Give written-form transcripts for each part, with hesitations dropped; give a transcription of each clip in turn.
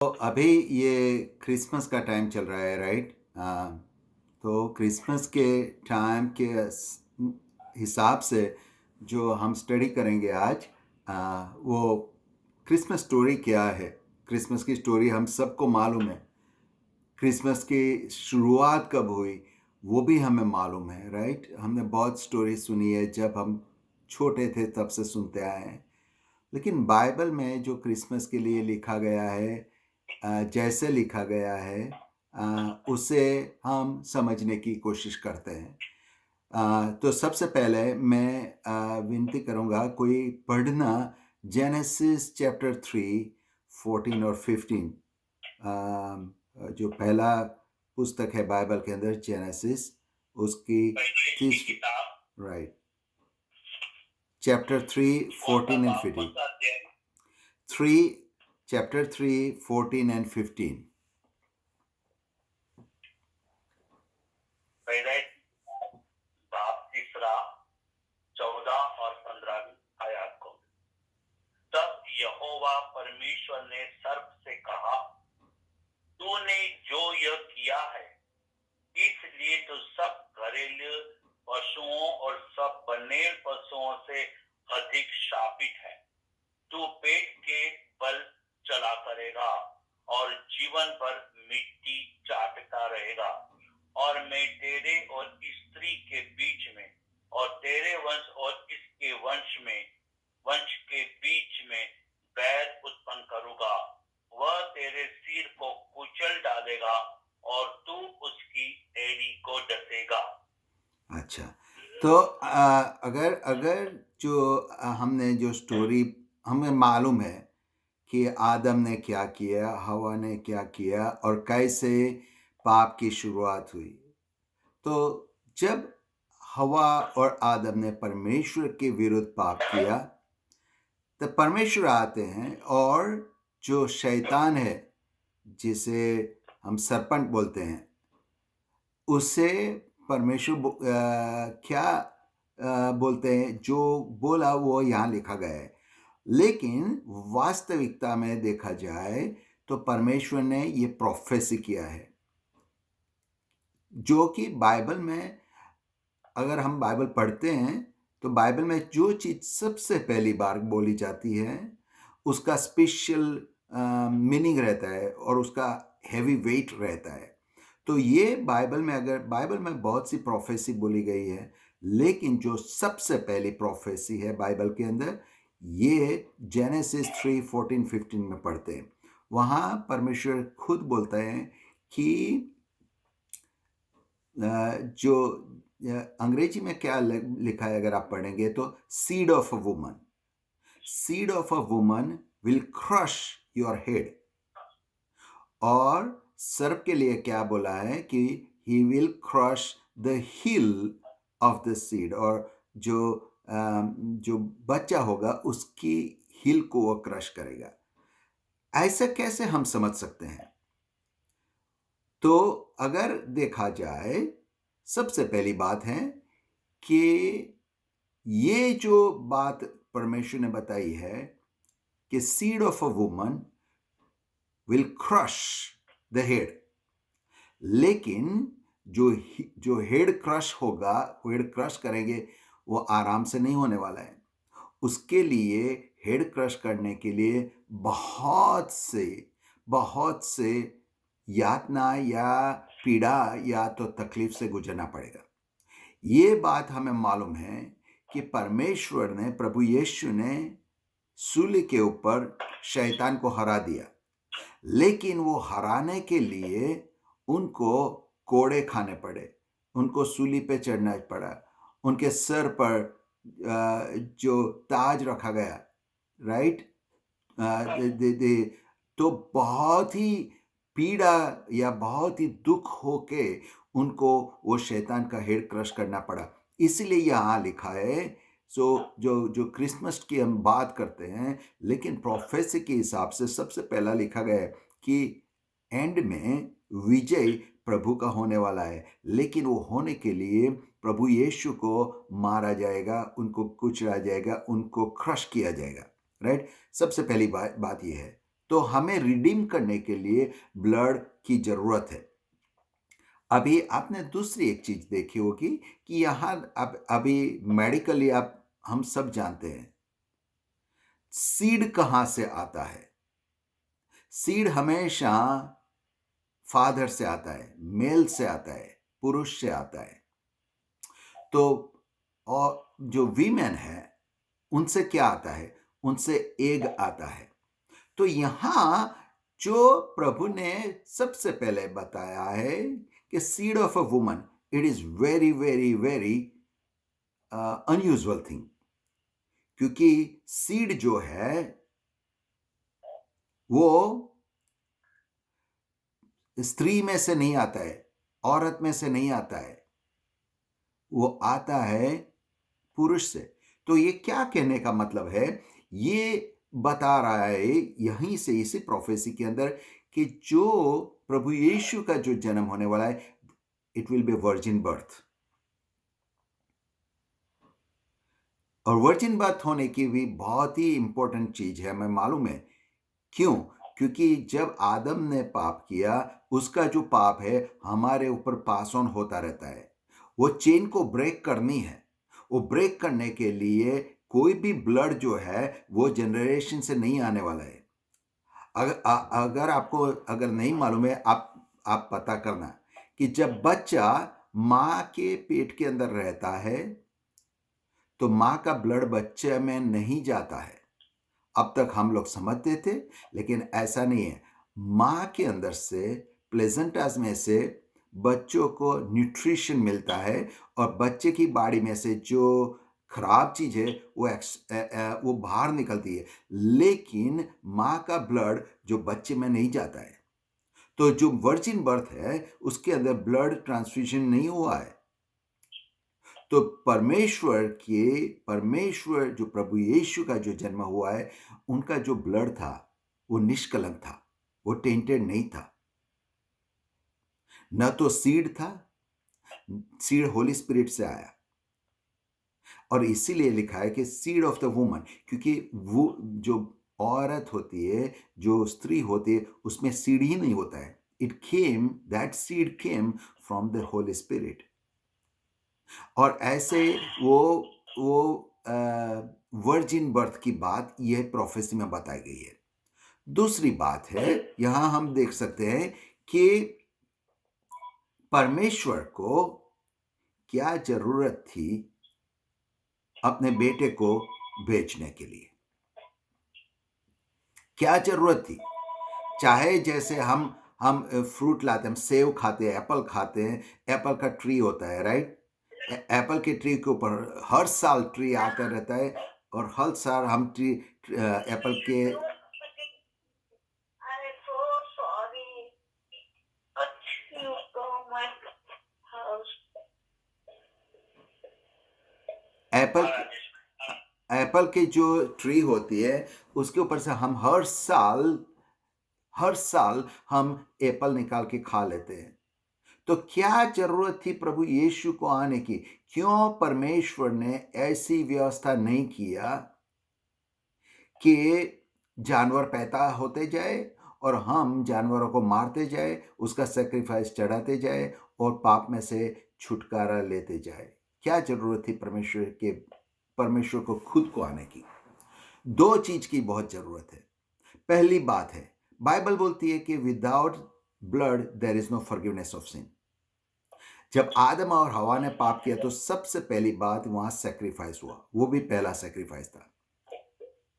तो अभी ये क्रिसमस का टाइम चल रहा है, राइट? तो क्रिसमस के टाइम के हिसाब से जो हम स्टडी करेंगे आज, वो क्रिसमस स्टोरी क्या है। क्रिसमस की स्टोरी हम सबको मालूम है। क्रिसमस की शुरुआत कब हुई वो भी हमें मालूम है, राइट? हमने बहुत स्टोरी सुनी है, जब हम छोटे थे तब से सुनते आए हैं। लेकिन बाइबल में जो क्रिसमस के लिए लिखा गया है, जैसे लिखा गया है, उसे हम समझने की कोशिश करते हैं। तो सबसे पहले मैं विनती करूँगा कोई पढ़ना जेनेसिस चैप्टर 3 14 और 15। जो पहला पुस्तक है बाइबल के अंदर, जेनेसिस, उसकी तीस, right, chapter 3 14 and 15। 3 chapter 3 14 and 15। बाप तीसरा 14 और 15 आयत को। तब यहोवा परमेश्वर ने सर्प से कहा, तूने जो यह किया है, इसलिए तो सब घरेलू पशुओं और सब बनेर पशुओं से अधिक शापित है। तू पेट के बल चला करेगा और जीवन भर मिट्टी चाटता रहेगा। और मैं तेरे और स्त्री के बीच में और तेरे वंश और इसके वंश के बीच में बैर उत्पन्न करूंगा। वह तेरे सिर को कुचल डालेगा और तू उसकी एड़ी को डसेगा। अच्छा, तो अगर अगर जो हमने जो स्टोरी, हमें मालूम है कि आदम ने क्या किया, हवा ने क्या किया और कैसे पाप की शुरुआत हुई। तो जब हवा और आदम ने परमेश्वर के विरुद्ध पाप किया, तो परमेश्वर आते हैं और जो शैतान है, जिसे हम सरपंच बोलते हैं, उसे परमेश्वर क्या बोलते हैं, जो बोला वो यहाँ लिखा गया है। लेकिन वास्तविकता में देखा जाए तो परमेश्वर ने ये प्रोफेसी किया है, जो कि बाइबल में, अगर हम बाइबल पढ़ते हैं तो बाइबल में जो चीज़ सबसे पहली बार बोली जाती है उसका स्पेशल मीनिंग रहता है और उसका हैवी वेट रहता है। तो ये बाइबल में, अगर बाइबल में बहुत सी प्रोफेसी बोली गई है, लेकिन जो सबसे पहली प्रोफेसी है बाइबल के अंदर, ये जेनेसिस 3 14 15 में पढ़ते हैं। वहाँ परमेश्वर खुद बोलता है कि जो अंग्रेजी में क्या लिखा है अगर आप पढ़ेंगे तो, seed of a woman, seed of a woman will crush your head. और सर्प के लिए क्या बोला है कि he will crush the hill of the seed, और जो बच्चा होगा उसकी हिल को वो क्रश करेगा। ऐसा कैसे हम समझ सकते हैं? तो अगर देखा जाए, सबसे पहली बात है कि ये जो बात परमेश्वर ने बताई है कि seed of a woman will crush the head, लेकिन जो हेड क्रश होगा, हेड क्रश करेंगे, वो आराम से नहीं होने वाला है। उसके लिए, हेड क्रश करने के लिए बहुत से यातना या पीड़ा या तो तकलीफ से गुजरना पड़ेगा। ये बात हमें मालूम है कि परमेश्वर ने, प्रभु यीशु ने सूली के ऊपर शैतान को हरा दिया, लेकिन वो हराने के लिए उनको कोड़े खाने पड़े, उनको सूली पे चढ़ना पड़ा, उनके सर पर जो ताज रखा गया, राइट, तो बहुत ही पीड़ा या बहुत ही दुख होके उनको वो शैतान का हेड क्रश करना पड़ा। इसलिए यहाँ लिखा है, सो जो क्रिसमस की हम बात करते हैं, लेकिन प्रोफेसी के हिसाब से सबसे पहला लिखा गया है कि एंड में विजय प्रभु का होने वाला है, लेकिन वो होने के लिए प्रभु यीशु को मारा जाएगा, उनको कुचला जाएगा, उनको क्रश किया जाएगा, राइट। सबसे पहली बात ये है। तो हमें रिडीम करने के लिए ब्लड की जरूरत है। अभी आपने दूसरी एक चीज देखी होगी कि यहाँ अब अभी मेडिकली आप हम सब जानते हैं सीड कहाँ से आता है। सीड हमेशा फादर से आता है, मेल से आता है, पुरुष से आता है। तो और जो वीमेन है उनसे क्या आता है? उनसे एग आता है। तो यहां जो प्रभु ने सबसे पहले बताया है कि seed of a woman, it is very very very unusual thing, क्योंकि सीड जो है वो स्त्री में से नहीं आता है, औरत में से नहीं आता है, वो आता है पुरुष से। तो ये क्या कहने का मतलब है? ये बता रहा है यहीं से इसी प्रोफेसी के अंदर कि जो प्रभु यीशु का जो जन्म होने वाला है, it will be virgin birth. और वर्जिन बर्थ होने की भी बहुत ही इंपॉर्टेंट चीज है, हमें मालूम है। क्यों? क्योंकि जब आदम ने पाप किया, उसका जो पाप है हमारे ऊपर पास ऑन होता रहता है। वो चेन को ब्रेक करनी है। वो ब्रेक करने के लिए कोई भी ब्लड जो है वो जनरेशन से नहीं आने वाला है। अगर आपको अगर नहीं मालूम है, आप पता करना कि जब बच्चा माँ के पेट के अंदर रहता है तो माँ का ब्लड बच्चे में नहीं जाता है। अब तक हम लोग समझते थे, लेकिन ऐसा नहीं है। माँ के अंदर से, प्लेजेंटास में से बच्चों को न्यूट्रिशन मिलता है और बच्चे की बॉडी में से जो खराब चीज है वो बाहर निकलती है। लेकिन माँ का ब्लड जो बच्चे में नहीं जाता है। तो जो वर्जिन बर्थ है उसके अंदर ब्लड ट्रांसफ्यूजन नहीं हुआ है। तो परमेश्वर जो प्रभु यीशु का जो जन्म हुआ है, उनका जो ब्लड था वो निष्कलंक था, वो टेंटेड नहीं था। न तो सीड था, सीड होली स्पिरिट से आया। और इसीलिए लिखा है कि सीड ऑफ द वुमन, क्योंकि वो जो औरत होती है, जो स्त्री होती है, उसमें सीड ही नहीं होता है। That seed came from the Holi spirit. और ऐसे वो वर्जिन बर्थ की बात यह प्रोफेसी में बताई गई है। दूसरी बात है, यहां हम देख सकते हैं कि परमेश्वर को क्या जरूरत थी अपने बेटे को बेचने के लिए? क्या जरूरत थी? चाहे जैसे हम फ्रूट लाते हैं, हम सेव खाते हैं, एप्पल खाते हैं, एप्पल का ट्री होता है, राइट? एप्पल के ट्री के ऊपर हर साल ट्री आता रहता है और हर साल हम ट्री एप्पल के I'm so sorry. You come my house. Apple Apple की जो ट्री होती है उसके ऊपर से हम हर साल हम एप्पल निकाल के खा लेते हैं। तो क्या जरूरत थी प्रभु यीशु को आने की? क्यों परमेश्वर ने ऐसी व्यवस्था नहीं किया कि जानवर पैदा होते जाए और हम जानवरों को मारते जाए, उसका सेक्रीफाइस चढ़ाते जाए और पाप में से छुटकारा लेते जाए? क्या जरूरत थी परमेश्वर को खुद को आने की? दो चीज की बहुत जरूरत है। पहली बात है, बाइबल बोलती है कि without blood there is no forgiveness of sin. जब आदम और हवा ने पाप किया तो सबसे पहली बात वहां सेक्रीफाइस हुआ, वो भी पहला सेक्रीफाइस था,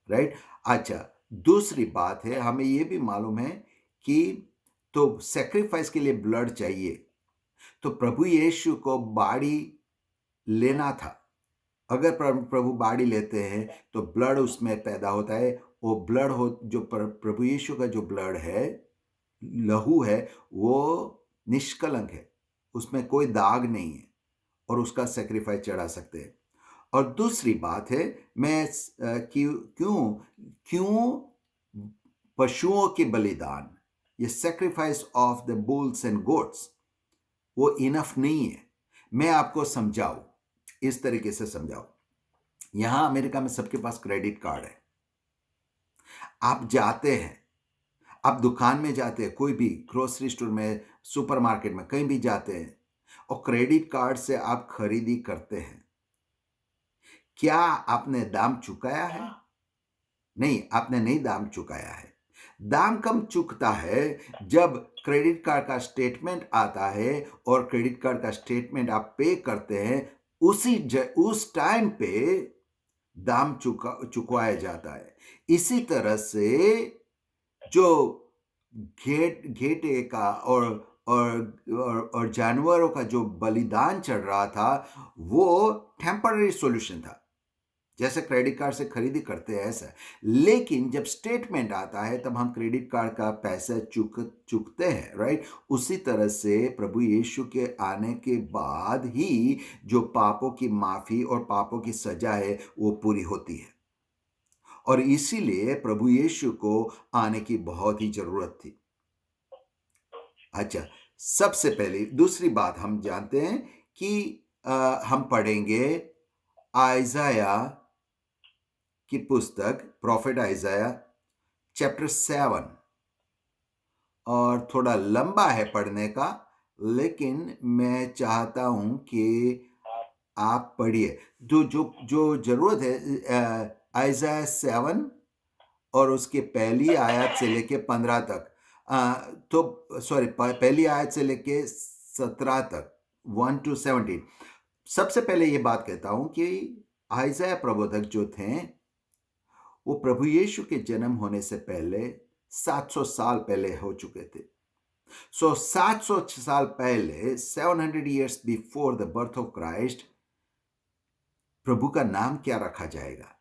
राइट? अच्छा, दूसरी बात है, हमें यह भी मालूम है कि तो सेक्रीफाइस के लिए ब्लड चाहिए, तो प्रभु यीशु को बाड़ी लेना था। अगर प्रभु बाड़ी लेते हैं तो ब्लड उसमें पैदा होता है। वो ब्लड जो प्रभु यीशु का जो ब्लड है, लहू है, वो निष्कलंक है, उसमें कोई दाग नहीं है और उसका सेक्रीफाइस चढ़ा सकते हैं। और दूसरी बात है, क्यों पशुओं के बलिदान, ये sacrifice of the bulls and goats, वो इनफ नहीं है। मैं आपको समझाऊं, इस तरीके से समझाऊं। यहां अमेरिका में सबके पास क्रेडिट कार्ड है। आप जाते हैं, आप दुकान में जाते हैं, कोई भी ग्रोसरी स्टोर में, सुपरमार्केट में, कहीं भी जाते हैं और क्रेडिट कार्ड से आप खरीदी करते हैं। क्या आपने दाम चुकाया है? नहीं, आपने नहीं दाम चुकाया है। दाम कब चुकता है? जब क्रेडिट कार्ड का स्टेटमेंट आता है और क्रेडिट कार्ड का स्टेटमेंट आप पे करते हैं, उस टाइम पे दाम चुकवाया जाता है। इसी तरह से जो घेटे का और जानवरों का जो बलिदान चढ़ रहा था, वो टेम्पररी सॉल्यूशन था। जैसे क्रेडिट कार्ड से खरीदी करते हैं ऐसा। लेकिन जब स्टेटमेंट आता है तब हम क्रेडिट कार्ड का पैसा चुकते हैं, राइट? उसी तरह से प्रभु यीशु के आने के बाद ही जो पापों की माफी और पापों की सजा है वो पूरी होती है। और इसीलिए प्रभु यीशु को आने की बहुत ही जरूरत थी। अच्छा, सबसे पहले दूसरी बात हम जानते हैं कि हम पढ़ेंगे आइजाया की पुस्तक, प्रॉफिट आइजाया चैप्टर 7, और थोड़ा लंबा है पढ़ने का, लेकिन मैं चाहता हूं कि आप पढ़िए। जो जरूरत है, आइजाया 7 और उसके पहली आयत से लेके 15 तक, तो सॉरी, पहली आयत से लेके 17 तक, 1 to 17। सबसे पहले ये बात कहता हूं कि आइजाया प्रबोधक जो थे वो प्रभु यीशु के जन्म होने से पहले 700 साल पहले हो चुके थे। सो 700 साल पहले, 700 years before the birth of Christ, प्रभु का नाम क्या रखा जाएगा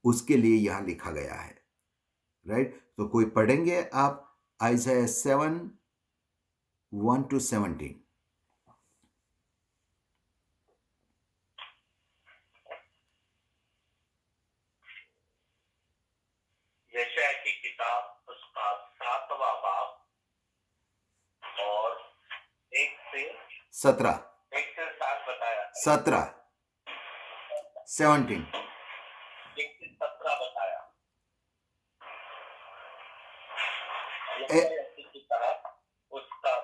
उसके लिए यहां लिखा गया है, राइट? तो कोई पढ़ेंगे आप आइजाया 7, 1 to 17। यशायाह की किताब उसका 7वां बाब और 1 से 17, 7 बताया, 17, 17। 1 से 17 बताया। ए, यशायाह की किताब उसका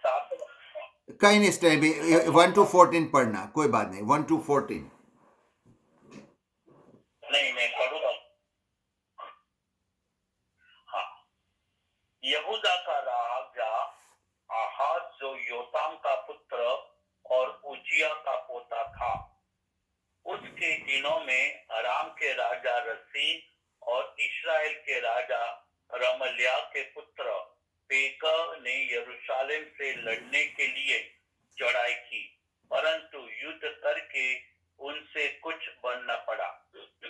7 कहीं नहीं, स्टेप 1 to 14 पढ़ना, कोई बात नहीं, 1 to 14। नहीं मैं पढ़ूंगा। हाँ, यहूदा का राजा आहाज जो योताम का पुत्र और उजिया का पोता था, उसके दिनों में अराम के राजा रसीन और इस्राएल के राजा रमल्याह के पुत्र पेका ने यरूशलेम से लड़ने के लिए चढ़ाई की, परंतु युद्ध करके उनसे कुछ बन न पड़ा।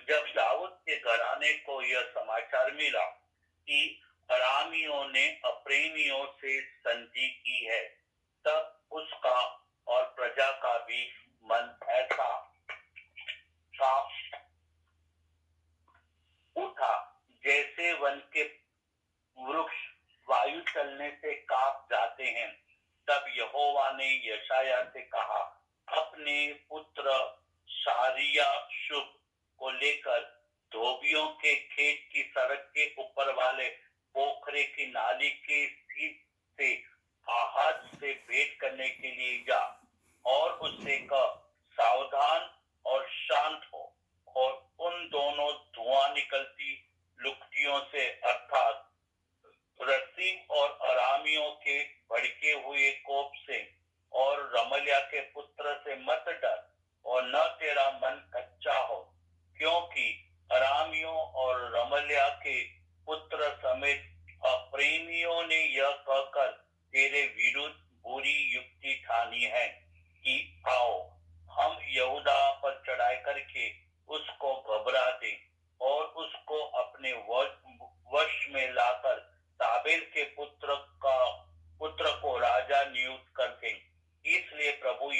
जब दाऊद के घराने को यह समाचार मिला कि अरामियों ने अप्रेमियों से संधि की है, तब उसका और प्रजा का भी मन ऐसा उठा जैसे वन के वृक्ष वायु चलने से कांप जाते हैं। तब यहोवा ने यशायाह से कहा, अपने पुत्र शारिया शुभ को लेकर धोबियों के खेत की सड़क के ऊपर वाले पोखरे की नाली के सीध से आहाज से भेंट करने के लिए जा और उससे कह, सावधान और शांत हो, और उन दोनों धुआं निकलती लुकटियों से अर्थात रसीम और अरामियों के भड़के हुए कोप से और रमल्याह के पुत्र से मत डर, और न तेरा मन कच्चा हो, क्योंकि अरामियों और रमल्याह के पुत्र समेत अप्रेमियों ने यह कहकर तेरे विरुद्ध बुरी युक्ति ठानी है कि आओ हम यहूदा पर चढ़ाई करके उसको घबरा दें और उसको अपने वश में लाकर ताबेल के पुत्र को राजा नियुक्त कर दें। इसलिए प्रभु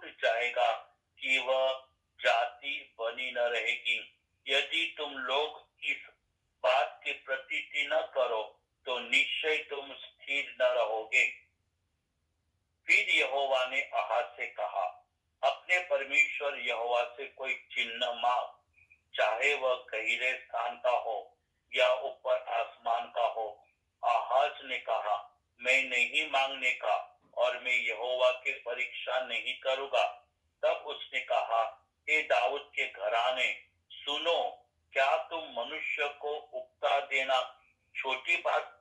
छूट जाएगा कि वह जाति बनी न रहेगी। यदि तुम लोग इस बात के प्रतीति न करो तो निश्चय तुम स्थिर न रहोगे। फिर यहोवा ने आहाज से कहा, अपने परमेश्वर यहोवा से कोई चिन्ह मांग, चाहे वह गहरे स्थान का हो या ऊपर आसमान का हो। आहाज ने कहा, मैं नहीं मांगने का और मैं यहोवा के परीक्षा नहीं करूंगा। तब उसने कहा, हे दाऊद के घराने, सुनो, क्या तुम मनुष्य को उकता देना छोटी बात?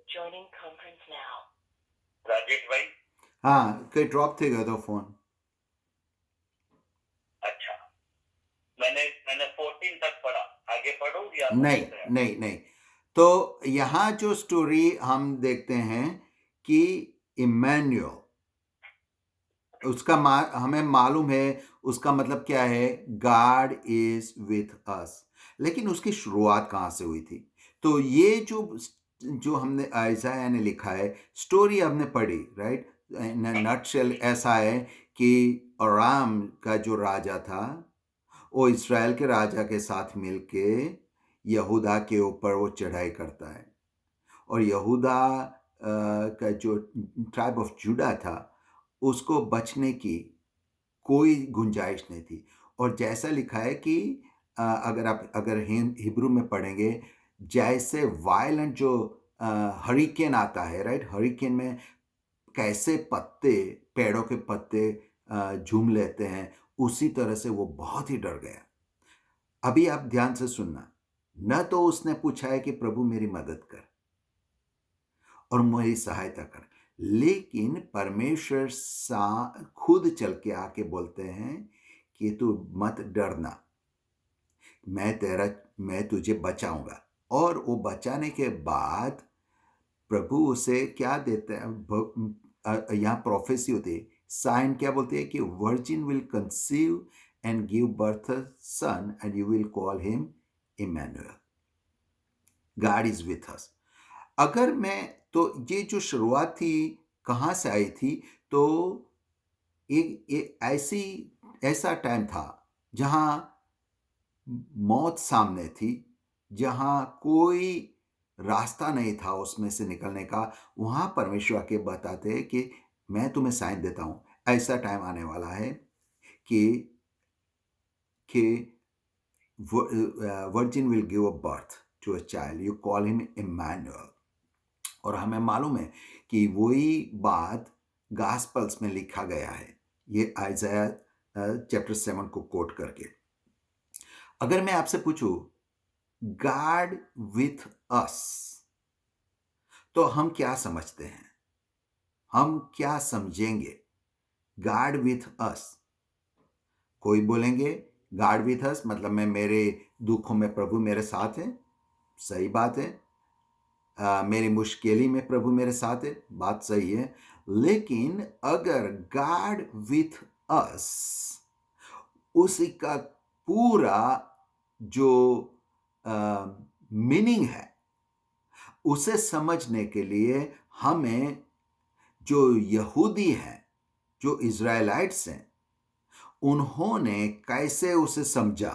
Joining conference now. राजेश भाई, हाँ, कहीं ड्रॉप थे गया तो फोन। अच्छा, मैंने 14 तक पढ़ा, आगे पढ़ूं या नहीं नहीं नहीं, तो यहाँ जो स्टोरी हम देखते हैं कि इमैनुअल, उसका हमें मालूम है उसका मतलब क्या है, गॉड इज विथ अस। लेकिन उसकी शुरुआत कहाँ से हुई थी? तो ये जो हमने आइज़ाया ने लिखा है, स्टोरी हमने पढ़ी, राइट? नटशेल ऐसा है कि अराम का जो राजा था वो इस्राएल के राजा के साथ मिलके यहूदा के ऊपर वो चढ़ाई करता है, और यहूदा का जो ट्राइब ऑफ जूडा था उसको बचने की कोई गुंजाइश नहीं थी। और जैसा लिखा है कि अगर हिब्रू में पढ़ेंगे, जैसे वायलेंट जो हरिकेन आता है, राइट? हरिकेन में कैसे पत्ते, पेड़ों के पत्ते झूम लेते हैं, उसी तरह से वो बहुत ही डर गया। अभी आप ध्यान से सुनना, न तो उसने पूछा है कि प्रभु मेरी मदद कर और मेरी सहायता कर, लेकिन परमेश्वर खुद चल के आके बोलते हैं कि तू मत डरना, मैं तुझे बचाऊंगा। और वो बचाने के बाद प्रभु उसे क्या देते हैं, यहाँ प्रोफेसी होती है, साइन क्या बोलते हैं कि virgin will conceive and give birth son and you will call him Emmanuel, God is with us. अगर मैं, तो ये जो शुरुआत थी कहाँ से आई थी? तो एक ऐसा टाइम था जहाँ मौत सामने थी, जहाँ कोई रास्ता नहीं था उसमें से निकलने का। वहाँ परमेश्वर के बताते हैं कि मैं तुम्हें साइन देता हूँ, ऐसा टाइम आने वाला है कि virgin will give a birth to a child, you call him Emmanuel. और हमें मालूम है कि वही बात गॉस्पेल्स में लिखा गया है, ये आइज़ाया चैप्टर 7 को कोट करके। अगर मैं आपसे पूछूं गॉड विथ अस, तो हम क्या समझते हैं, हम क्या समझेंगे? गॉड विथ अस, कोई बोलेंगे गॉड विथ अस मतलब मैं मेरे दुखों में प्रभु मेरे साथ है, सही बात है। मेरी मुश्किली में प्रभु मेरे साथ है, बात सही है। लेकिन अगर गॉड विथ अस, उसी का पूरा जो मीनिंग है, उसे समझने के लिए हमें, जो यहूदी हैं, जो इज़राइलाइट्स हैं, उन्होंने कैसे उसे समझा,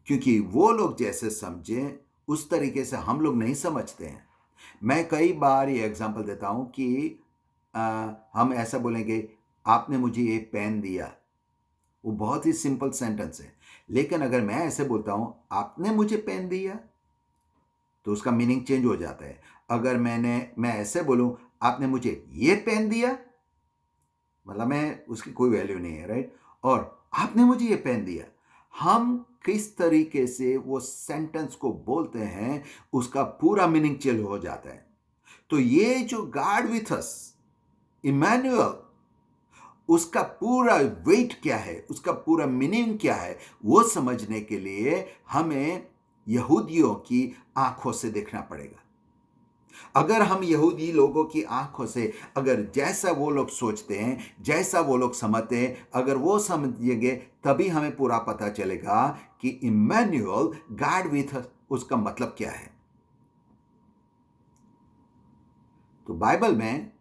क्योंकि वो लोग जैसे समझे उस तरीके से हम लोग नहीं समझते हैं। मैं कई बार ये एग्जांपल देता हूं कि हम ऐसा बोलेंगे, आपने मुझे ये पेन दिया, वो बहुत ही सिंपल सेंटेंस है। लेकिन अगर मैं ऐसे बोलता हूं, आपने मुझे पेन दिया, तो उसका मीनिंग चेंज हो जाता है। अगर मैं ऐसे बोलूं, आपने मुझे ये पेन दिया, मतलब मैं उसकी कोई वैल्यू नहीं है, राइट? और आपने मुझे ये पेन दिया, हम किस तरीके से वो सेंटेंस को बोलते हैं, उसका पूरा मीनिंग चेंज हो जाता है। तो ये जो गॉड विथ अस, इमैनुअल, उसका पूरा वेट क्या है, उसका पूरा मीनिंग क्या है, वो समझने के लिए हमें यहूदियों की आंखों से देखना पड़ेगा। अगर हम यहूदी लोगों की आंखों से, अगर जैसा वो लोग सोचते हैं, जैसा वो लोग समझते हैं, अगर वो समझेंगे, तभी हमें पूरा पता चलेगा कि इम्मानुएल, गॉड विथ अस, उसका मतलब क्या है। तो बाइबल में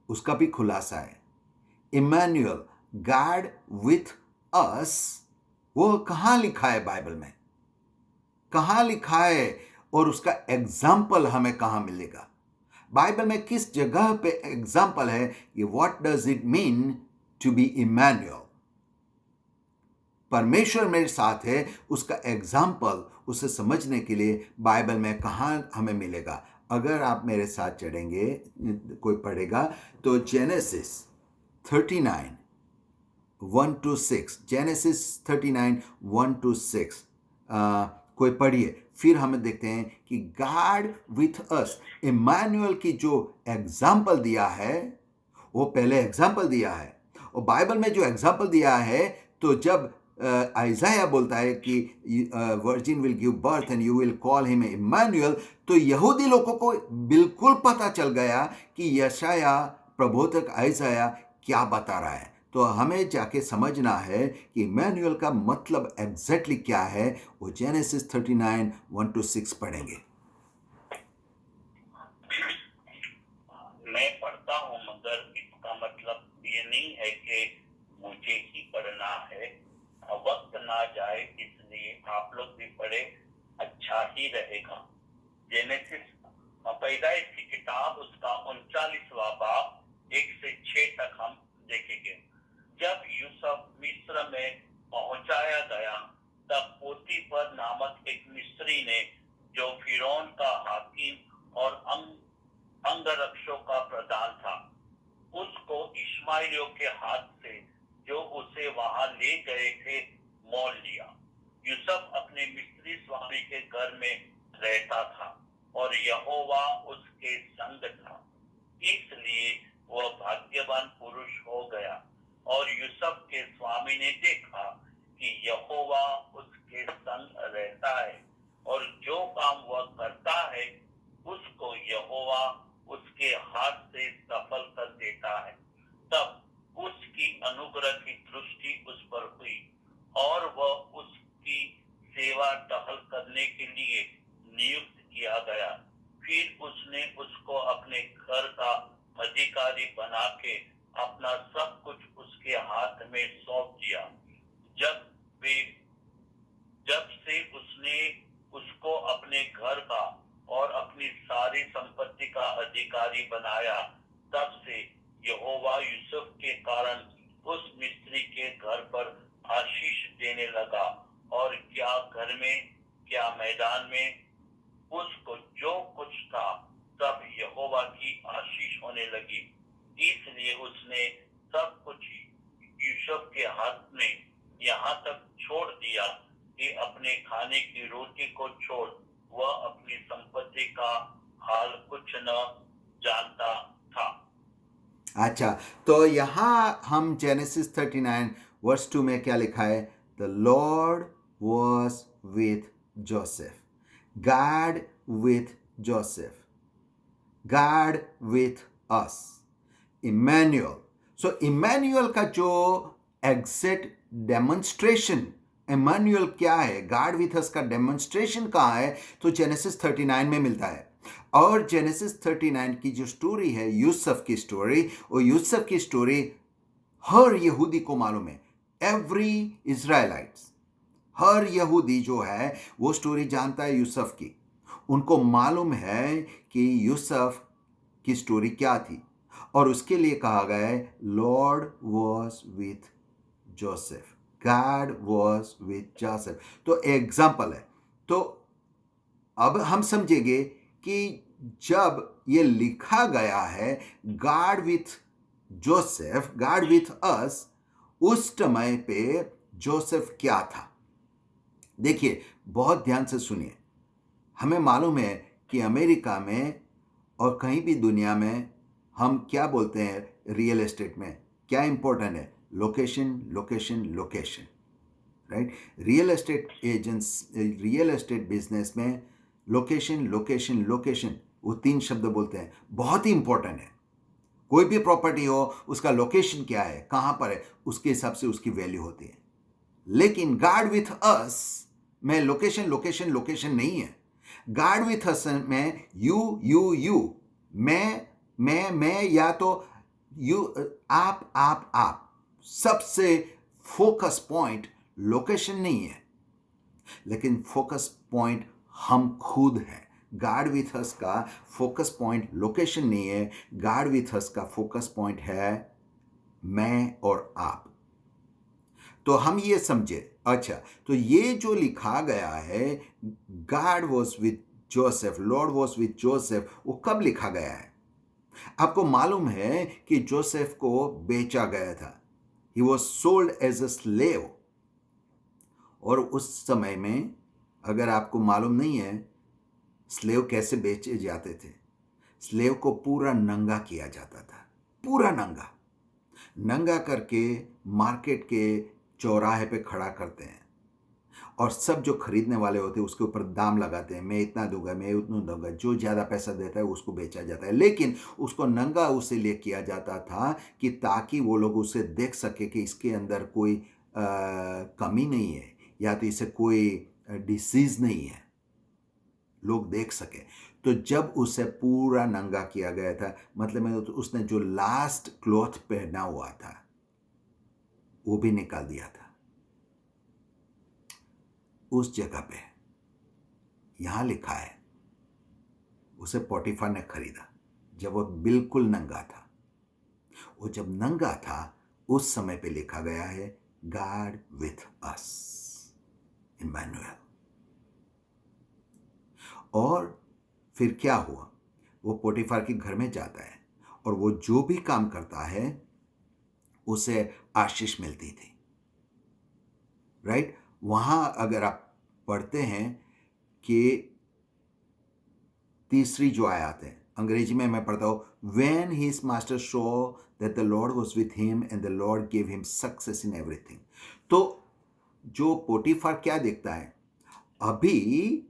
उसका भी खुलासा है। इम्मानुएल, गॉड विथ अस, वो कहाँ लिखा है बाइबल में, कहाँ लिखा है, और उसका एग्जाम्पल हमें कहाँ मिलेगा। बाइबल में किस जगह पे एग्जाम्पल है कि what does it mean to be Immanuel, परमेश्वर मेरे साथ है, उसका एग्जाम्पल, उसे समझने के लिए बाइबल में कहाँ हमें मिलेगा। अगर आप मेरे साथ चढ़ेंगे, कोई पढ़ेगा, तो जेनेसिस 39 1 to 6, जेनेसिस 39 1 to 6, कोई पढ़िए, फिर हमें देखते हैं कि गॉड विथ अस, इम्मानुएल की जो एग्जाम्पल दिया है, वो पहले एग्जाम्पल दिया है। और बाइबल में जो एग्जाम्पल दिया है, तो जब आइजाया बोलता है कि virgin will give birth and you will call him Immanuel, तो यहूदी लोगों को बिल्कुल पता चल गया कि यशाया, प्रबोधक आइजाया क्या बता रहा है। तो हमें जाके समझना है कि इम्मानुएल का मतलब एग्जैक्टली क्या है। वो जेनेसिस 39 1 to 6 पढ़ेंगे। मैं पढ़ता हूँ, मगर इसका मतलब ये नहीं है कि मुझे ही पढ़ना है, वक्त ना जाए, इसलिए आप लोग भी पढ़े, अच्छा ही रहेगा। जेनेसिस, पैदाइश की किताब, उसका 39वां बाब 1 से 6 तक हम देखेंगे। जब यूसुफ मिस्र में पहुंचाया गया, तब पोतीफर नामक एक मिस्री ने, जो फिरौन का हाकिम और अंगरक्षकों का प्रधान था, उसको इश्माइलियों के हाथ से, जो उसे वहां ले गए थे, मोल लिया। यूसुफ अपने मिस्री स्वामी के घर में रहता था और यहोवा उसके संग था, इसलिए वह भाग्यवान पुरुष हो गया। और यूसुफ के स्वामी ने देखा कि यहोवा उसके संग रहता है, और जो काम वह करता है, उसको यहोवा उसके हाथ से सफल कर देता है। तब उसकी अनुग्रह की दृष्टि उस पर हुई, और वह उसकी सेवा टहल करने के लिए नियुक्त किया गया। फिर उसने उसको अपने घर का अधिकारी बना के अपना सब कुछ उसके हाथ में सौंप दिया। जब से उसने उसको अपने घर का और अपनी सारी संपत्ति का अधिकारी बनाया, तब से यहोवा यूसुफ के कारण उस मिस्री के घर पर आशीष देने लगा, और क्या घर में, क्या मैदान में, उसको जो कुछ था, सब यहोवा की आशीष होने लगी। इसलिए उसने सब कुछ यूसुफ के हाथ में यहाँ तक छोड़ दिया कि अपने खाने की रोटी को छोड़ वह अपनी संपत्ति का हाल कुछ न जानता था। अच्छा, तो यहाँ हम जेनेसिस 39 वर्स 2 में क्या लिखा है? The Lord was with Joseph, God with Joseph, God with us, Immanuel. So Immanuel का जो एग्जैक्ट डेमोन्स्ट्रेशन, इम्मानुएल क्या है, गॉड विथ अस का डेमोन्स्ट्रेशन कहाँ है? तो जेनेसिस 39 में मिलता है। और जेनेसिस 39 की जो स्टोरी है, यूसुफ की स्टोरी, वो यूसुफ की स्टोरी हर यहूदी को मालूम है। एवरी इजराइलाइट्स, हर यहूदी जो है वो स्टोरी जानता है यूसुफ की। उनको मालूम है कि यूसुफ की स्टोरी क्या थी, और उसके लिए कहा गया है Lord was with Joseph, God was with Joseph. तो एग्जाम्पल है। तो अब हम समझेंगे कि जब ये लिखा गया है God with Joseph, God with अस, उस समय पे जोसेफ क्या था। देखिए, बहुत ध्यान से सुनिए। हमें मालूम है कि अमेरिका में और कहीं भी दुनिया में हम क्या बोलते हैं रियल एस्टेट में? क्या इंपॉर्टेंट है? Location, location, location, right? Real estate agents, real estate business में लोकेशन, लोकेशन, लोकेशन, वो 3 शब्द बोलते हैं, बहुत ही इंपॉर्टेंट है। कोई भी प्रॉपर्टी हो, उसका लोकेशन क्या है, कहाँ पर है, उसके हिसाब से उसकी वैल्यू होती है। लेकिन गार्ड विथ अस में लोकेशन, लोकेशन, लोकेशन नहीं है। गार्ड विथ अस में यू, मैं, या तो यू, आप, सबसे फोकस पॉइंट लोकेशन नहीं है, लेकिन फोकस पॉइंट हम खुद हैं। गार्ड विथ अस का फोकस पॉइंट लोकेशन नहीं है, गार्ड विथ अस का फोकस पॉइंट है मैं और आप। तो हम ये समझे, अच्छा, तो ये जो लिखा गया है God was with Joseph, Lord was with Joseph, वो कब लिखा गया है? आपको मालूम है कि जोसेफ को बेचा गया था। He was sold as a slave. और उस समय में, अगर आपको मालूम नहीं है स्लेव कैसे बेचे जाते थे, स्लेव को पूरा नंगा किया जाता था, पूरा नंगा, नंगा करके मार्केट के चौराहे पे खड़ा करते हैं, और सब जो खरीदने वाले होते हैं उसके ऊपर दाम लगाते हैं, मैं इतना दूंगा, मैं उतना दूंगा, जो ज़्यादा पैसा देता है उसको बेचा जाता है। लेकिन उसको नंगा उसे लिए किया जाता था कि ताकि वो लोग उसे देख सके कि इसके अंदर कोई कमी नहीं है, या तो इसे कोई डिसीज नहीं है, लोग देख सके। तो जब उसे पूरा नंगा किया गया था, मतलब में उसने जो लास्ट क्लॉथ पहना हुआ था वो भी निकाल दिया था। उस जगह पे यहां लिखा है उसे पोटीफर ने खरीदा जब वो बिल्कुल नंगा था। वो जब नंगा था उस समय पे लिखा गया है गॉड विथ अस, इम्मानुएल। और फिर क्या हुआ? वो पोटीफर के घर में जाता है और वो जो भी काम करता है उसे आशीष मिलती थी, राइट? वहां अगर आप पढ़ते हैं कि तीसरी जो आयत है, अंग्रेजी में मैं पढ़ता हूं, when his master saw that the Lord was with him and the Lord give him success in everything. तो जो पोटीफर क्या देखता है, अभी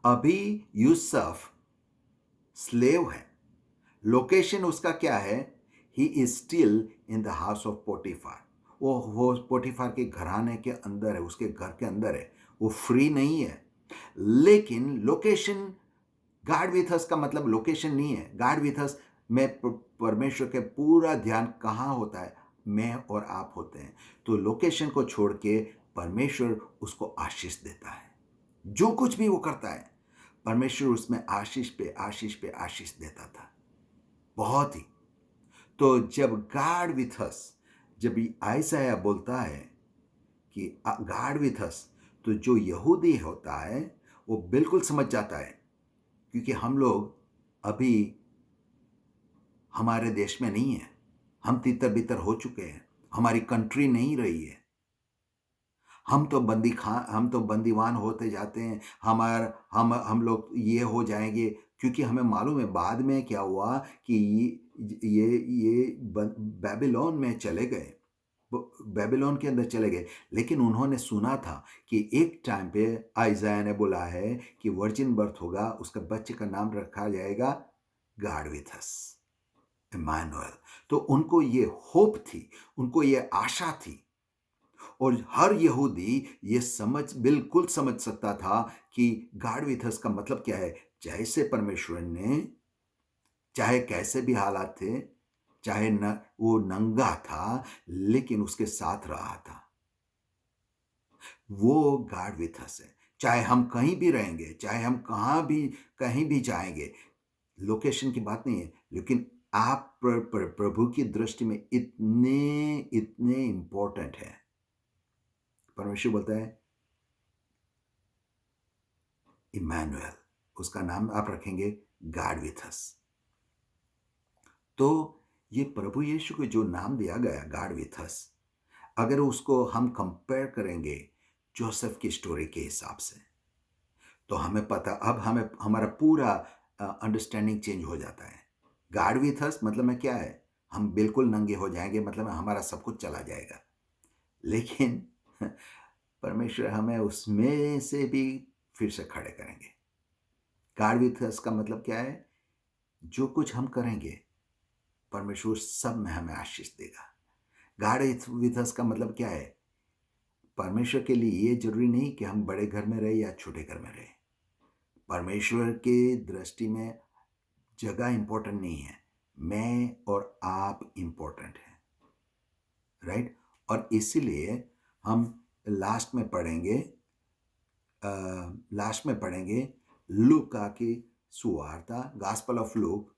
अभी यूसुफ स्लेव है, लोकेशन उसका क्या है, he is still in the house of Potiphar. वो पोटीफर के घराने के अंदर है, उसके घर के अंदर है, वो फ्री नहीं है। लेकिन लोकेशन, गॉड विथ अस का मतलब लोकेशन नहीं है। गॉड विथ अस में परमेश्वर के पूरा ध्यान कहाँ होता है? मैं और आप होते हैं। तो लोकेशन को छोड़ के परमेश्वर उसको आशीष देता है। जो कुछ भी वो करता है परमेश्वर उसमें आशीष पे आशीष पे आशीष देता था, बहुत ही। तो जब गॉड विथ अस, जब आयसाया बोलता है कि गॉड विथ अस, तो जो यहूदी होता है वो बिल्कुल समझ जाता है, क्योंकि हम लोग अभी हमारे देश में नहीं है, हम तितर बितर हो चुके हैं, हमारी कंट्री नहीं रही है, हम तो हम तो बंदीवान होते जाते हैं, हम लोग ये हो जाएंगे, क्योंकि हमें मालूम है बाद में क्या हुआ कि बेबीलोन में चले गए, बेबीलोन के अंदर चले गए। लेकिन उन्होंने सुना था कि एक टाइम पे आइज़ाया ने बोला है कि वर्जिन बर्थ होगा, उसका बच्चे का नाम रखा जाएगा गॉड विथ अस, इम्मानुएल। तो उनको ये होप थी, उनको ये आशा थी, और हर यहूदी ये बिल्कुल समझ सकता था कि गॉड विथ अस का मतलब क्या है। जैसे परमेश्वर ने, चाहे कैसे भी हालात थे, चाहे वो नंगा था लेकिन उसके साथ रहा था, वो गॉड विथ अस है। चाहे हम कहीं भी रहेंगे, चाहे हम कहीं भी जाएंगे, लोकेशन की बात नहीं है, लेकिन आप प्रभु की दृष्टि में इतने इतने इंपॉर्टेंट है। परमेश्वर बोलता है इम्मानुएल, उसका नाम आप रखेंगे गॉड विथ अस। तो ये प्रभु यीशु को जो नाम दिया गया गॉड विथ अस, अगर उसको हम कंपेयर करेंगे जोसेफ की स्टोरी के हिसाब से, तो हमें पता, अब हमारा पूरा अंडरस्टैंडिंग चेंज हो जाता है। गॉड विथ अस मतलब में क्या है? हम बिल्कुल नंगे हो जाएंगे, मतलब हमारा सब कुछ चला जाएगा। लेकिन परमेश्वर हमें उसमें से भी फिर से खड़े करेंगे। गॉड विथ अस का मतलब क्या है? जो कुछ हम करेंगे परमेश्वर सब में हमें आशीष देगा। गॉड विथ अस का मतलब क्या है? परमेश्वर के लिए ये जरूरी नहीं कि हम बड़े घर में रहे या छोटे घर में रहे। परमेश्वर के दृष्टि में जगह इंपॉर्टेंट नहीं है, मैं और आप इंपॉर्टेंट हैं, राइट? और इसीलिए हम लास्ट में पढ़ेंगे लूका की सुवार्ता, गॉस्पेल ऑफ लूक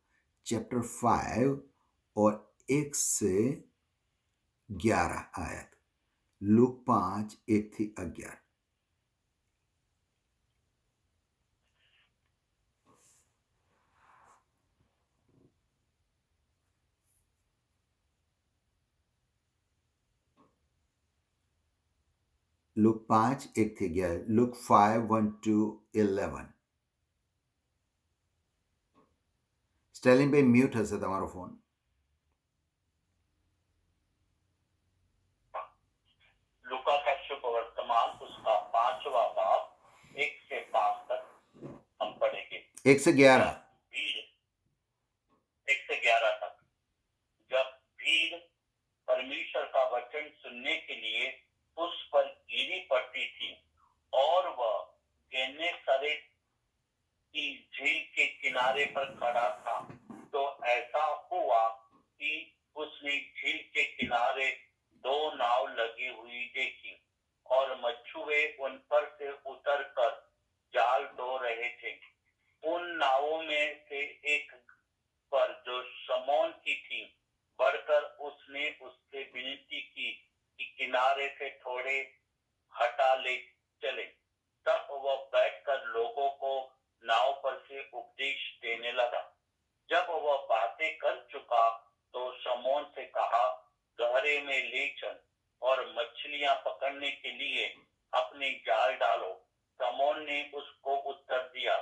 चैप्टर 5 और 1 से 11 आयत। लूक 5 1 थी 11। लूक 5 1 थी 11। Look 5 1 to 11। સ્ટેલિન ભાઈ મ્યુટ હશે તમારો ફોન। लूका का शुभ वर्तमान उसका 5वां बाब 1 से 5 तक हम पढ़ेंगे। 1 से 11। भीड़ 1 से 11 तक। जब भीड़ परमेश्वर का वचन सुनने के लिए उस पर गिरी पड़ती थी और वह गेनेसरेत की झील के किनारे पर खड़ा था, तो ऐसा हुआ कि उसने झील के किनारे 2 नाव लगी हुई देखी और मछुए उन पर से उतरकर जाल धो रहे थे। उन नावों में से एक पर, जो शमौन की थी, बढ़कर उसने उससे विनती की कि किनारे से थोड़े हटा ले चले। तब वह बैठकर लोगों को नाव पर से उपदेश देने लगा। जब वह बातें कर चुका तो शमौन से कहा, गहरे में ले चल और मछलियां पकड़ने के लिए अपने जाल डालो। शमौन ने उसको उत्तर दिया,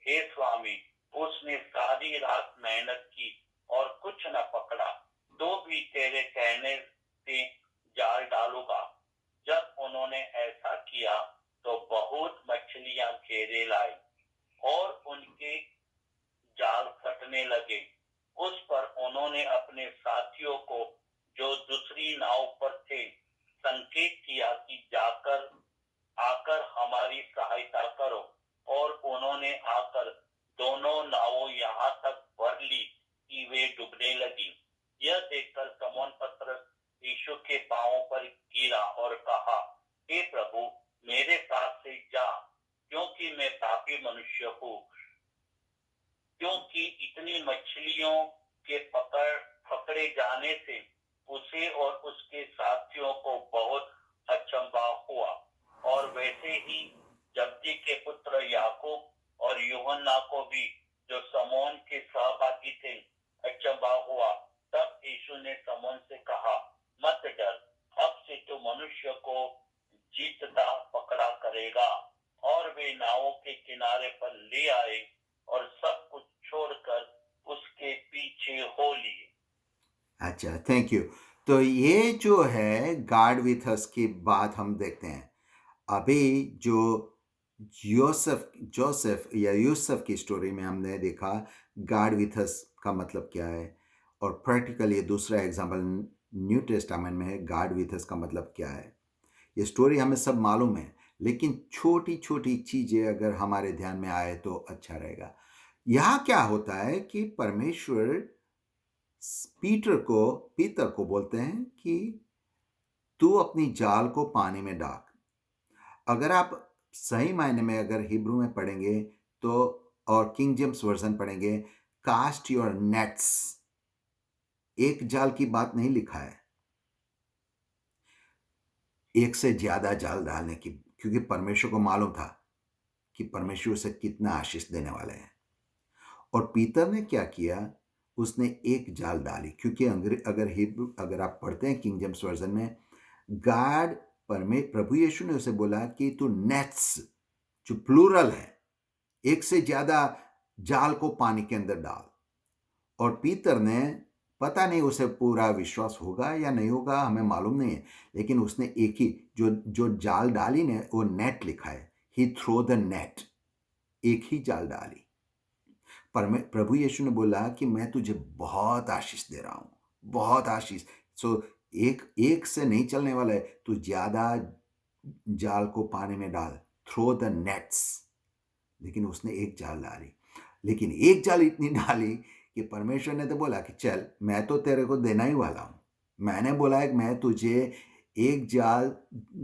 हे स्वामी, उसने सारी रात मेहनत की और कुछ न पकड़ा, तो भी तेरे कहने से जाल डालूंगा। जब उन्होंने ऐसा किया तो बहुत मछलियां घेरे लाई और उनके जाल फटने लगे। उस पर उन्होंने अपने साथियों को, जो दूसरी नाव पर थे, संकेत किया कि आकर हमारी सहायता करो, और उन्होंने आकर दोनों नावों यहाँ तक भर ली कि वे डूबने लगी। यह देखकर शमौन पतरस यीशु के पांवों पर गिरा और कहा, हे प्रभु, मेरे पास से जा, क्योंकि मैं पापी मनुष्य हूँ। क्योंकि इतनी मछलियों के पकड़े जाने से उसे और उसके साथियों को बहुत अचंभा हुआ। और वैसे ही जब्दी के पुत्र याकूब और यूहन्ना को भी, जो शमौन के सहभागी थे, अचंभा हुआ। तब यीशु ने शमौन से कहा, मत डर, अब से तो मनुष्य को जीतता पकड़ा करेगा। और वे नावों के किनारे पर ले आए और सब कुछ छोड़कर उसके पीछे हो लिए। अच्छा, थैंक यू। तो ये जो है गॉड विथ अस की बात हम देखते हैं। अभी जो जोसेफ या यूसुफ की स्टोरी में हमने देखा गॉड विथ अस का मतलब क्या है, और प्रैक्टिकली ये दूसरा एग्जाम्पल न्यू टेस्टामेंट में है, गॉड विथ अस का मतलब क्या है। ये स्टोरी हमें सब मालूम है, लेकिन छोटी छोटी चीजें अगर हमारे ध्यान में आए तो अच्छा रहेगा। यहाँ क्या होता है कि परमेश्वर पीतर को बोलते हैं कि तू अपनी जाल को पानी में डाल। अगर आप सही मायने में अगर हिब्रू में पढ़ेंगे तो, और किंग जेम्स वर्जन पढ़ेंगे, कास्ट योर नेट्स, एक जाल की बात नहीं लिखा है, एक से ज्यादा जाल डालने की, क्योंकि परमेश्वर को मालूम था कि परमेश्वर से कितना आशीष देने वाले हैं। और पीतर ने क्या किया, उसने एक जाल डाली, क्योंकि अगर आप पढ़ते हैं किंग जेम्स वर्जन में, प्रभु यीशु ने उसे बोला कि तू नेट्स, जो प्लूरल है, एक से ज्यादा जाल को पानी के अंदर डाल। और पीतर ने पता नहीं उसे पूरा विश्वास होगा या नहीं होगा, हमें मालूम नहीं है, लेकिन उसने एक ही जो जो जाल डाली ने वो नेट लिखा है, ही थ्रो द नेट, एक ही जाल डाली। प्रभु यीशु ने बोला कि मैं तुझे बहुत आशीष दे रहा हूँ, बहुत आशीष। सो एक एक से नहीं चलने वाला है, तू ज्यादा जाल को पानी में डाल, थ्रो द नेट्स। लेकिन उसने एक जाल डाली, लेकिन एक जाल इतनी डाली कि परमेश्वर ने तो बोला कि चल मैं तो तेरे को देना ही वाला हूँ, मैंने बोला है कि मैं तुझे एक जाल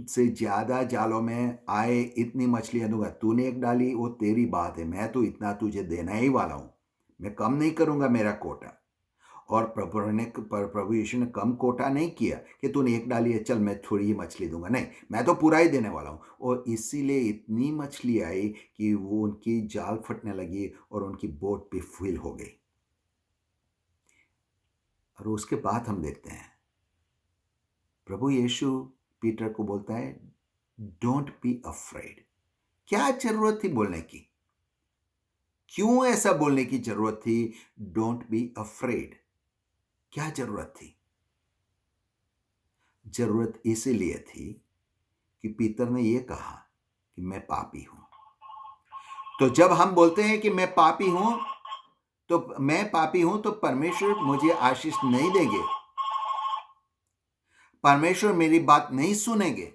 से ज्यादा जालों में आए इतनी मछलियां दूंगा, तूने एक डाली वो तेरी बात है, मैं तो इतना तुझे देना ही वाला हूँ, मैं कम नहीं करूंगा मेरा कोटा। और प्रभु यीशु ने कम कोटा नहीं किया कि तूने एक डाली है चल मैं थोड़ी ही मछली दूंगा, नहीं, मैं तो पूरा ही देने वाला हूँ। और इसीलिए इतनी मछली आई कि वो उनकी जाल फटने लगी और उनकी बोट भी फुल हो गई। और उसके बाद हम देखते हैं प्रभु यीशु पीटर को बोलता है डोंट बी अफ्रेड। क्या जरूरत थी बोलने की? क्यों ऐसा बोलने की जरूरत थी? डोंट बी अफ्रेड, क्या जरूरत थी? जरूरत इसीलिए थी कि पीतर ने यह कहा कि मैं पापी हूं। तो जब हम बोलते हैं कि मैं पापी हूं, तो परमेश्वर मुझे आशीष नहीं देंगे, परमेश्वर मेरी बात नहीं सुनेंगे।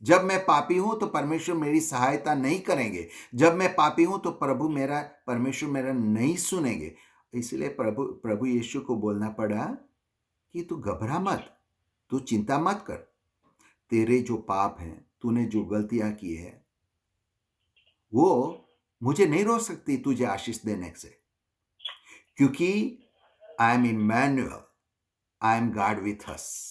जब मैं पापी हूं तो परमेश्वर मेरी सहायता नहीं करेंगे। जब मैं पापी हूं तो परमेश्वर मेरा नहीं सुनेंगे। इसलिए प्रभु यीशु को बोलना पड़ा कि तू घबरा मत, तू चिंता मत कर, तेरे जो पाप हैं, तूने जो गलतियां की है, वो मुझे नहीं रोक सकती तुझे आशीष देने से, क्योंकि I am Emmanuel, I am God with us.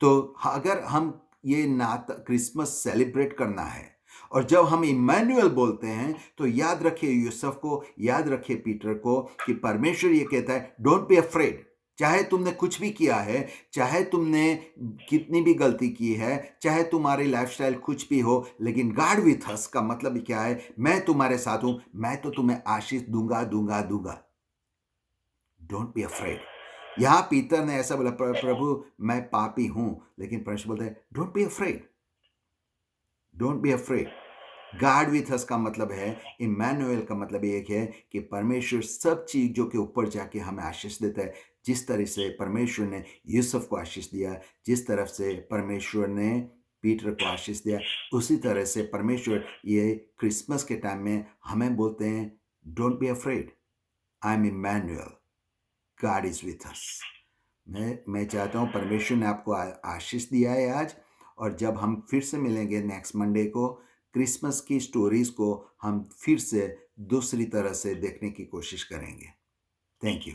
तो अगर हम ये नाता क्रिसमस सेलिब्रेट करना है और जब हम इमैनुअल बोलते हैं तो याद रखिए यूसुफ को, याद रखिए पीटर को कि परमेश्वर ये कहता है डोंट बी अफ्रेड। चाहे तुमने कुछ भी किया है, चाहे तुमने कितनी भी गलती की है, चाहे तुम्हारी लाइफस्टाइल कुछ भी हो, लेकिन गॉड विथ अस का मतलब क्या है? मैं तुम्हारे साथ हूं, मैं तो तुम्हें आशीष दूंगा दूंगा दूंगा। Don't be afraid. यहां पीतर ने ऐसा बोला प्रभु मैं पापी हूं, लेकिन परमेश्वर बोलते हैं don't be afraid, don't be afraid. God with अस का मतलब है, इमैनुअल का मतलब एक है कि परमेश्वर सब चीजों के ऊपर जाके हमें आशीष देता है। जिस तरह से परमेश्वर ने यूसुफ को आशीष दिया, जिस तरफ से परमेश्वर ने पीटर को आशीष दिया, उसी तरह से परमेश्वर ये क्रिसमस के टाइम में हमें बोलते हैं don't be afraid, I am Emmanuel, God is with us. मैं चाहता हूँ परमेश्वर ने आपको आशीष दिया है आज, और जब हम फिर से मिलेंगे नेक्स्ट मंडे को, क्रिसमस की स्टोरीज को हम फिर से दूसरी तरह से देखने की कोशिश करेंगे। Thank you.